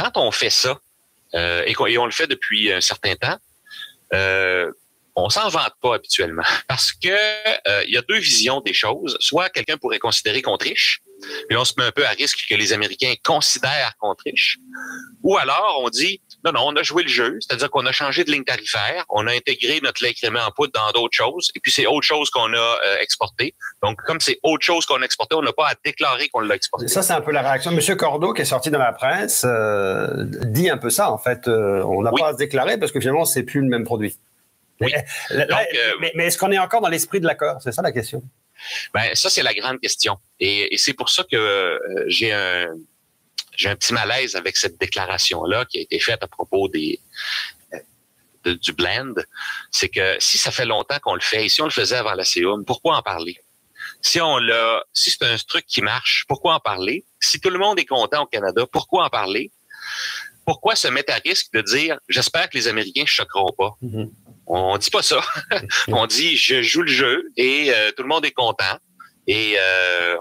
quand on fait ça, et on le fait depuis un certain temps, on s'en vante pas habituellement parce que il y a deux visions des choses. Soit quelqu'un pourrait considérer qu'on triche, puis on se met un peu à risque que les Américains considèrent qu'on triche. Ou alors on dit non, on a joué le jeu, c'est-à-dire qu'on a changé de ligne tarifaire, on a intégré notre lait crémé en poudre dans d'autres choses, et puis c'est autre chose qu'on a exporté. Donc comme c'est autre chose qu'on a exporté, on n'a pas à déclarer qu'on l'a exporté. Ça, c'est un peu la réaction. Monsieur Cordeau, qui est sorti dans la presse, dit un peu ça, en fait. On n'a pas à se déclarer parce que finalement, c'est plus le même produit. Oui. Mais est-ce qu'on est encore dans l'esprit de l'accord? C'est ça la question. Ben ça, c'est la grande question. Et c'est pour ça que j'ai un petit malaise avec cette déclaration-là qui a été faite à propos du blend. C'est que si ça fait longtemps qu'on le fait, et si on le faisait avant la CEUM, pourquoi en parler? Si c'est un truc qui marche, pourquoi en parler? Si tout le monde est content au Canada, pourquoi en parler? Pourquoi se mettre à risque de dire « J'espère que les Américains ne choqueront pas ». On dit pas ça. On dit « Je joue le jeu et tout le monde est content et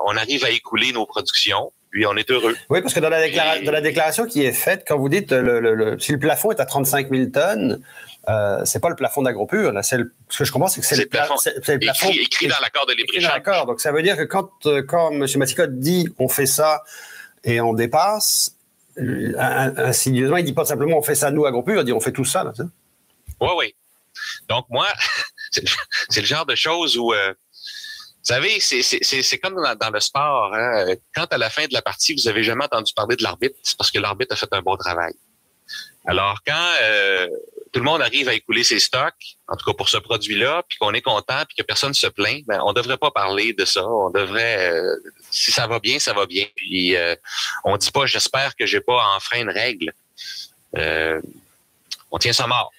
on arrive à écouler nos productions, puis on est heureux. » Oui, parce que dans la déclaration qui est faite, quand vous dites si le plafond est à 35 000 tonnes, c'est pas le plafond d'AgroPure. Là, ce que je comprends, c'est que c'est le plafond écrit dans l'accord de libre-échange. D'accord. Donc ça veut dire que quand M. Massicotte dit on fait ça et on dépasse, insidieusement, il dit pas simplement on fait ça nous AgroPure, il dit on fait tout ça. Là, oui. Donc moi, c'est le genre de choses où vous savez, c'est comme dans le sport. Hein? Quand à la fin de la partie, vous avez jamais entendu parler de l'arbitre, c'est parce que l'arbitre a fait un bon travail. Alors quand tout le monde arrive à écouler ses stocks, en tout cas pour ce produit-là, puis qu'on est content, puis que personne se plaint, ben on devrait pas parler de ça. On devrait, si ça va bien, ça va bien. Puis on dit pas, j'espère que j'ai pas enfreint une règle. On tient ça mort.